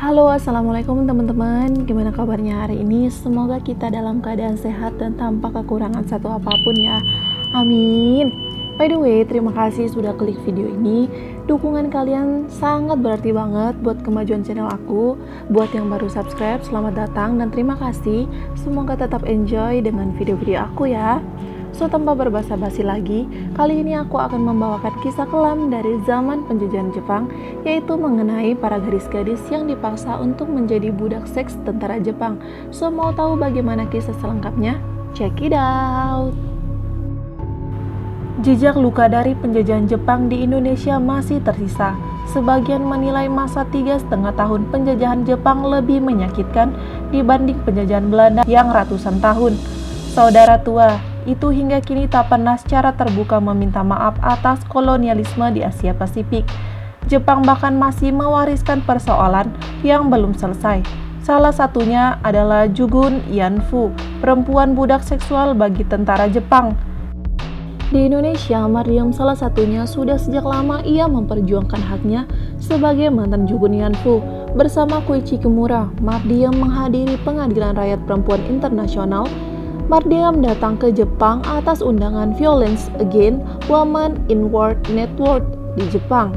Halo, assalamualaikum teman-teman. Gimana kabarnya hari ini? Semoga kita dalam keadaan sehat dan tanpa kekurangan satu apapun ya. Amin. By the way, terima kasih sudah klik video ini. Dukungan kalian sangat berarti banget buat kemajuan channel aku. Buat yang baru subscribe, selamat datang dan terima kasih. Semoga tetap enjoy dengan video-video aku ya. So, tanpa berbasa-basi lagi, kali ini aku akan membawakan kisah kelam dari zaman penjajahan Jepang, yaitu mengenai para gadis-gadis yang dipaksa untuk menjadi budak seks tentara Jepang. So, mau tahu bagaimana kisah selengkapnya? Check it out! Jejak luka dari penjajahan Jepang di Indonesia masih tersisa. Sebagian menilai masa 3,5 tahun penjajahan Jepang lebih menyakitkan dibanding penjajahan Belanda yang ratusan tahun. Saudara tua, itu hingga kini tak pernah secara terbuka meminta maaf atas kolonialisme di Asia Pasifik. Jepang bahkan masih mewariskan persoalan yang belum selesai. Salah satunya adalah Jugun Ianfu, perempuan budak seksual bagi tentara Jepang. Di Indonesia, Mardiam salah satunya sudah sejak lama ia memperjuangkan haknya sebagai mantan Jugun Ianfu. Bersama Koichi Kimura, Mardiam menghadiri Pengadilan Rakyat Perempuan Internasional. Mardiam datang ke Jepang atas undangan Violence Against Women in World Network di Jepang.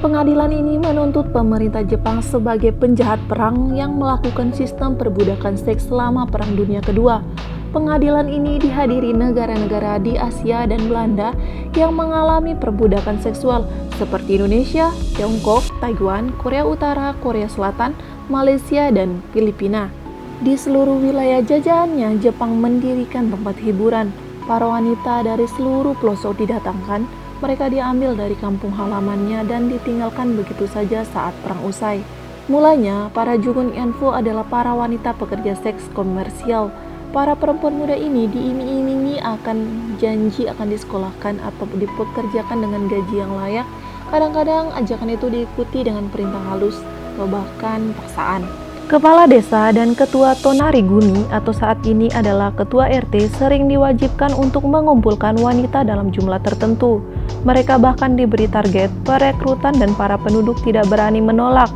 Pengadilan ini menuntut pemerintah Jepang sebagai penjahat perang yang melakukan sistem perbudakan seks selama Perang Dunia Kedua. Pengadilan ini dihadiri negara-negara di Asia dan Belanda yang mengalami perbudakan seksual seperti Indonesia, Tiongkok, Taiwan, Korea Utara, Korea Selatan, Malaysia, dan Filipina. Di seluruh wilayah jajahannya, Jepang mendirikan tempat hiburan. Para wanita dari seluruh pelosok didatangkan, mereka diambil dari kampung halamannya dan ditinggalkan begitu saja saat perang usai. Mulanya, para Jugun Ianfu adalah para wanita pekerja seks komersial. Para perempuan muda ini diiming-imingi akan janji akan disekolahkan atau dipekerjakan dengan gaji yang layak. Kadang-kadang ajakan itu diikuti dengan perintah halus atau bahkan paksaan. Kepala desa dan ketua Tonarigumi atau saat ini adalah ketua RT sering diwajibkan untuk mengumpulkan wanita dalam jumlah tertentu. Mereka bahkan diberi target perekrutan dan para penduduk tidak berani menolak.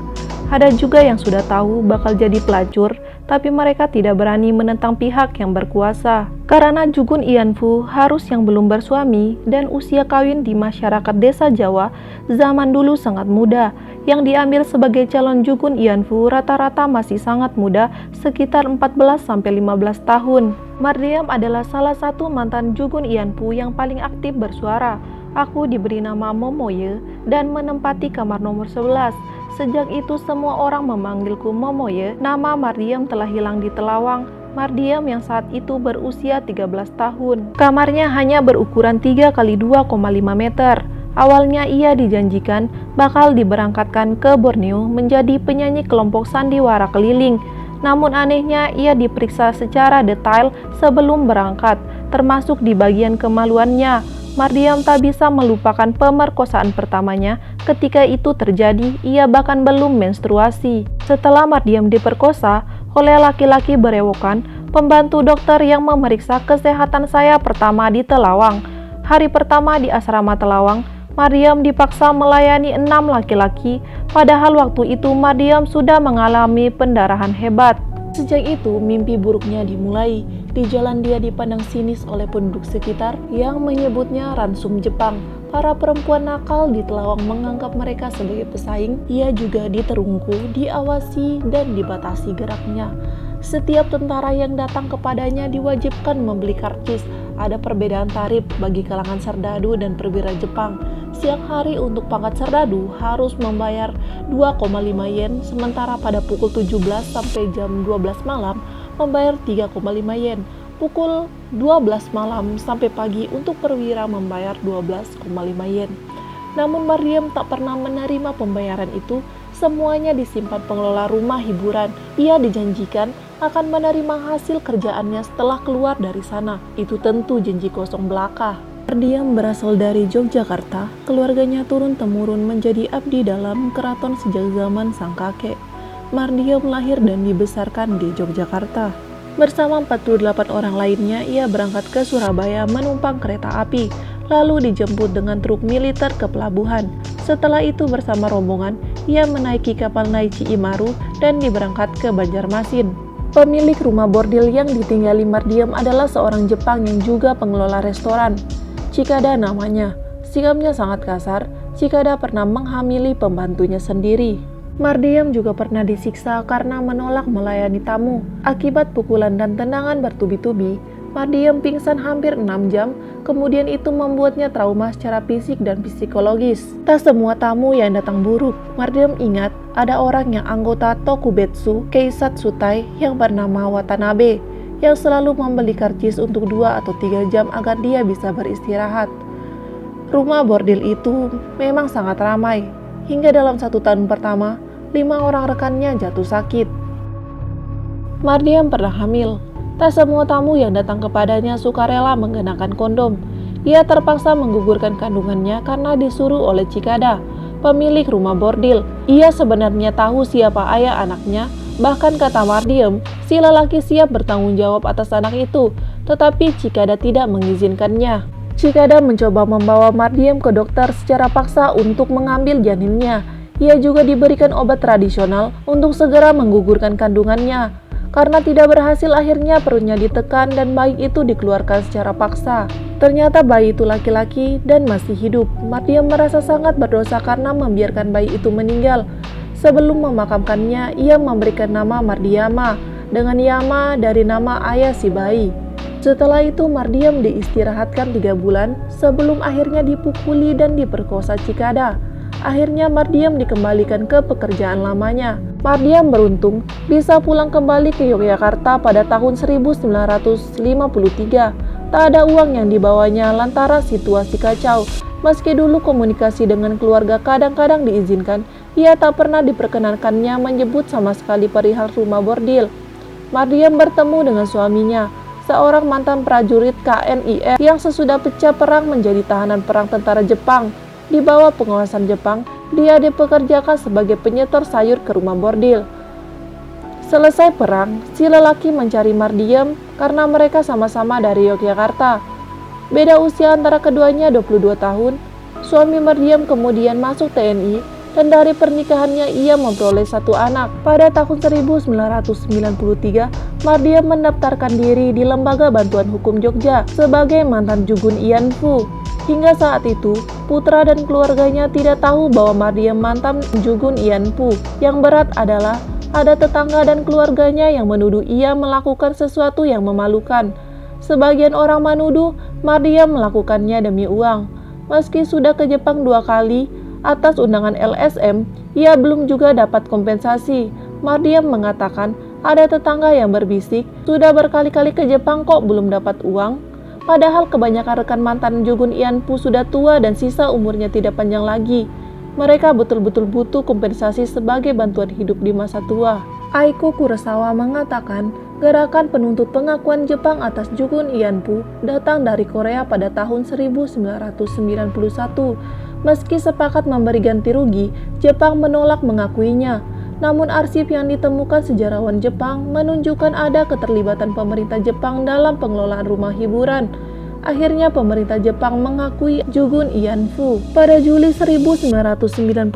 Ada juga yang sudah tahu bakal jadi pelacur, tapi mereka tidak berani menentang pihak yang berkuasa. Karena Jugun Ianfu harus yang belum bersuami dan usia kawin di masyarakat desa Jawa zaman dulu sangat muda. Yang diambil sebagai calon Jugun Ianfu rata-rata masih sangat muda, sekitar 14-15 tahun. Mardiam adalah salah satu mantan Jugun Ianfu yang paling aktif bersuara. Aku diberi nama Momoye dan menempati kamar nomor 11. Sejak itu semua orang memanggilku Momoye. Nama Mardiam telah hilang di Telawang. Mardiam yang saat itu berusia 13 tahun. Kamarnya hanya berukuran 3 x 2,5 meter. Awalnya ia dijanjikan bakal diberangkatkan ke Borneo menjadi penyanyi kelompok sandiwara keliling. Namun anehnya ia diperiksa secara detail sebelum berangkat, termasuk di bagian kemaluannya. Mardiam tak bisa melupakan pemerkosaan pertamanya. Ketika itu terjadi, ia bahkan belum menstruasi. Setelah Mardiam diperkosa oleh laki-laki berewokan, pembantu dokter yang memeriksa kesehatan saya pertama di Telawang. Hari pertama di asrama Telawang, Mardiam dipaksa melayani 6 laki-laki, padahal waktu itu Mardiam sudah mengalami pendarahan hebat. Sejak itu, mimpi buruknya dimulai. Di jalan dia dipandang sinis oleh penduduk sekitar yang menyebutnya ransum Jepang. Para perempuan nakal di Telawang menganggap mereka sebagai pesaing. Ia juga diterungku, diawasi, dan dibatasi geraknya. Setiap tentara yang datang kepadanya diwajibkan membeli karcis. Ada perbedaan tarif bagi kalangan serdadu dan perwira Jepang. Siang hari untuk pangkat serdadu harus membayar 2,5 yen, sementara pada pukul 17 sampai jam 12 malam membayar 3,5 yen. Pukul 12 malam sampai pagi untuk perwira membayar 12,5 yen. Namun Mardiam tak pernah menerima pembayaran itu. Semuanya disimpan pengelola rumah hiburan. Ia dijanjikan akan menerima hasil kerjaannya setelah keluar dari sana. Itu tentu janji kosong belaka. Mardiam berasal dari Yogyakarta. Keluarganya turun-temurun menjadi abdi dalam keraton sejak zaman sang kakek. Mardiam lahir dan dibesarkan di Yogyakarta. Bersama 48 orang lainnya, ia berangkat ke Surabaya menumpang kereta api. lalu dijemput dengan truk militer ke pelabuhan. Setelah itu bersama rombongan, ia menaiki kapal Naichi Imaru dan diberangkat ke Banjarmasin. Pemilik rumah bordil yang ditinggali Mardiem adalah seorang Jepang yang juga pengelola restoran. Chikada namanya. Sikapnya sangat kasar. Chikada pernah menghamili pembantunya sendiri. Mardiem juga pernah disiksa karena menolak melayani tamu. Akibat pukulan dan tendangan bertubi-tubi, Mardiem pingsan hampir 6 jam, kemudian itu membuatnya trauma secara fisik dan psikologis. Tak semua tamu yang datang buruk. Mardiem ingat ada orang yang anggota Tokubetsu Keisatsutai yang bernama Watanabe, yang selalu membeli karcis untuk 2 atau 3 jam agar dia bisa beristirahat. Rumah bordil itu memang sangat ramai, hingga dalam 1 tahun pertama, 5 orang rekannya jatuh sakit. Mardiem pernah hamil. Tak semua tamu yang datang kepadanya sukarela menggunakan kondom. Ia terpaksa menggugurkan kandungannya karena disuruh oleh Chikada, pemilik rumah bordil. Ia sebenarnya tahu siapa ayah anaknya, bahkan kata Mardiem, si lelaki siap bertanggung jawab atas anak itu, tetapi Chikada tidak mengizinkannya. Chikada mencoba membawa Mardiem ke dokter secara paksa untuk mengambil janinnya. Ia juga diberikan obat tradisional untuk segera menggugurkan kandungannya. Karena tidak berhasil, akhirnya perutnya ditekan dan bayi itu dikeluarkan secara paksa. Ternyata bayi itu laki-laki dan masih hidup. Mardiem merasa sangat berdosa karena membiarkan bayi itu meninggal. Sebelum memakamkannya, ia memberikan nama Mardiama, dengan Yama dari nama ayah si bayi. Setelah itu Mardiem diistirahatkan 3 bulan sebelum akhirnya dipukuli dan diperkosa Chikada. Akhirnya Mardiem dikembalikan ke pekerjaan lamanya. Mardiem beruntung bisa pulang kembali ke Yogyakarta pada tahun 1953. Tak ada uang yang dibawanya lantaran situasi kacau. Meski dulu komunikasi dengan keluarga kadang-kadang diizinkan, ia tak pernah diperkenankannya menyebut sama sekali perihal rumah bordil. Mardiem bertemu dengan suaminya, seorang mantan prajurit KNIR yang sesudah pecah perang menjadi tahanan perang tentara Jepang. Di bawah pengawasan Jepang, dia dipekerjakan sebagai penyetor sayur ke rumah bordil. Selesai perang, si lelaki mencari Mardiem karena mereka sama-sama dari Yogyakarta. Beda usia antara keduanya 22 tahun. Suami Mardiem kemudian masuk TNI dan dari pernikahannya ia memperoleh 1 anak. Pada tahun 1993, Mardiem mendaftarkan diri di Lembaga Bantuan Hukum Jogja sebagai mantan Jugun Ianfu. Hingga saat itu, putra dan keluarganya tidak tahu bahwa Mardiem mantan Jugun Ianfu. Yang berat adalah ada tetangga dan keluarganya yang menuduh ia melakukan sesuatu yang memalukan. Sebagian orang menuduh Mardiem melakukannya demi uang. Meski sudah ke Jepang 2 kali atas undangan LSM, ia belum juga dapat kompensasi. Mardiem mengatakan ada tetangga yang berbisik, sudah berkali-kali ke Jepang kok belum dapat uang. Padahal kebanyakan rekan mantan Jugun Ianfu sudah tua dan sisa umurnya tidak panjang lagi. Mereka betul-betul butuh kompensasi sebagai bantuan hidup di masa tua. Aiko Kurosawa mengatakan, gerakan penuntut pengakuan Jepang atas Jugun Ianfu datang dari Korea pada tahun 1991. Meski sepakat memberi ganti rugi, Jepang menolak mengakuinya. Namun arsip yang ditemukan sejarawan Jepang menunjukkan ada keterlibatan pemerintah Jepang dalam pengelolaan rumah hiburan. Akhirnya pemerintah Jepang mengakui Jugun Ianfu. Pada Juli 1995,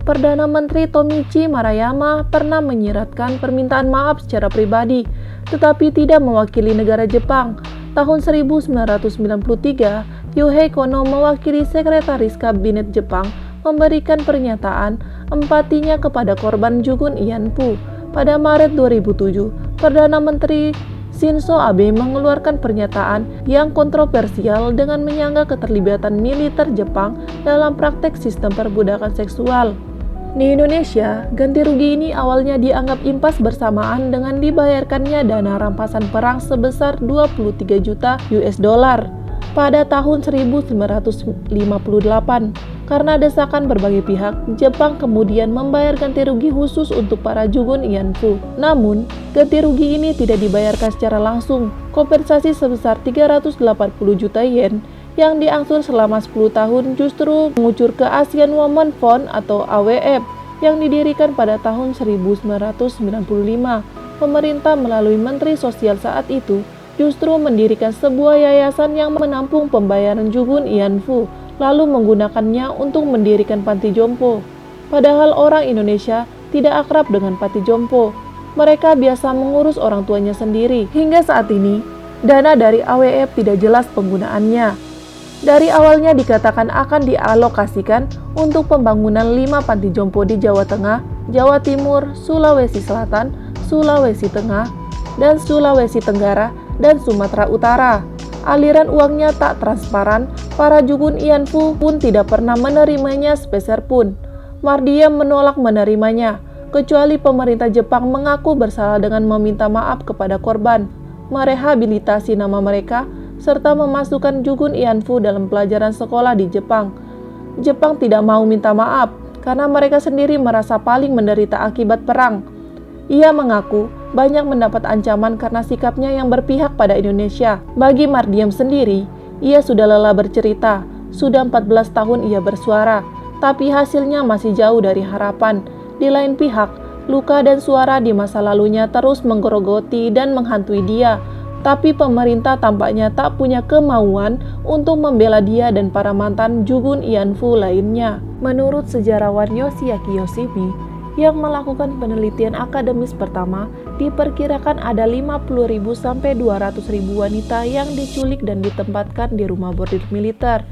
Perdana Menteri Tomichi Maruyama pernah menyiratkan permintaan maaf secara pribadi, tetapi tidak mewakili negara Jepang. Tahun 1993, Yohei Kono mewakili Sekretaris Kabinet Jepang memberikan pernyataan empatinya kepada korban Jugun Ianfu. Pada Maret 2007, Perdana Menteri Shinzo Abe mengeluarkan pernyataan yang kontroversial dengan menyanggah keterlibatan militer Jepang dalam praktek sistem perbudakan seksual. Di Indonesia, ganti rugi ini awalnya dianggap impas bersamaan dengan dibayarkannya dana rampasan perang sebesar 23 juta US dollar pada tahun 1958. Karena desakan berbagai pihak, Jepang kemudian membayar ganti rugi khusus untuk para Jugun Ianfu. Namun, ganti rugi ini tidak dibayarkan secara langsung. Kompensasi sebesar 380 juta yen yang diangsur selama 10 tahun justru mengucur ke Asian Women Fund atau AWF yang didirikan pada tahun 1995. Pemerintah melalui Menteri Sosial saat itu justru mendirikan sebuah yayasan yang menampung pembayaran Jugun Ianfu, lalu menggunakannya untuk mendirikan panti jompo. Padahal orang Indonesia tidak akrab dengan Pati Jompo. Mereka biasa mengurus orang tuanya sendiri. Hingga saat ini, dana dari AWF tidak jelas penggunaannya. Dari awalnya dikatakan akan dialokasikan untuk pembangunan 5 panti jompo di Jawa Tengah, Jawa Timur, Sulawesi Selatan, Sulawesi Tengah, dan Sulawesi Tenggara, dan Sumatera Utara. Aliran uangnya tak transparan, para Jugun Ianfu pun tidak pernah menerimanya sepeser pun. Mardian menolak menerimanya, kecuali pemerintah Jepang mengaku bersalah dengan meminta maaf kepada korban, merehabilitasi nama mereka, serta memasukkan Jugun Ianfu dalam pelajaran sekolah di Jepang. Jepang tidak mau minta maaf, karena mereka sendiri merasa paling menderita akibat perang. Ia mengaku banyak mendapat ancaman karena sikapnya yang berpihak pada Indonesia. Bagi Mardian sendiri, ia sudah lelah bercerita, sudah 14 tahun ia bersuara, tapi hasilnya masih jauh dari harapan. Di lain pihak, luka dan suara di masa lalunya terus menggerogoti dan menghantui dia, tapi pemerintah tampaknya tak punya kemauan untuk membela dia dan para mantan Jugun Ianfu lainnya. Menurut sejarawan Yoshiaki Yoshimi, yang melakukan penelitian akademis pertama, diperkirakan ada 50.000 sampai 200.000 wanita yang diculik dan ditempatkan di rumah bordir militer.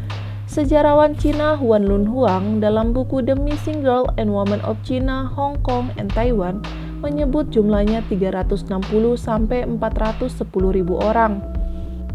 Sejarawan Cina Huan Lunhuang dalam buku The Missing Girl and Women of China, Hong Kong, and Taiwan menyebut jumlahnya 360 sampai 410.000 orang.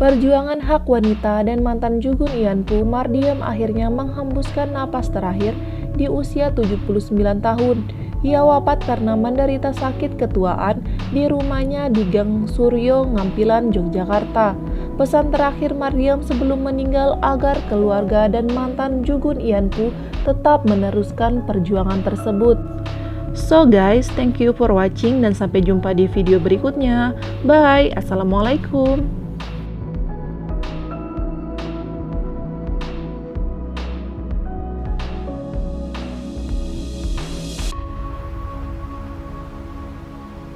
Perjuangan hak wanita dan mantan Jugun Ianfu, Mardian akhirnya menghembuskan napas terakhir di usia 79 tahun. Ia wafat karena menderita sakit ketuaan di rumahnya di Gang Suryo, Ngampilan, Yogyakarta. Pesan terakhir Mardian sebelum meninggal agar keluarga dan mantan Jugun Ianfu tetap meneruskan perjuangan tersebut. So guys, thank you for watching dan sampai jumpa di video berikutnya. Bye, assalamualaikum.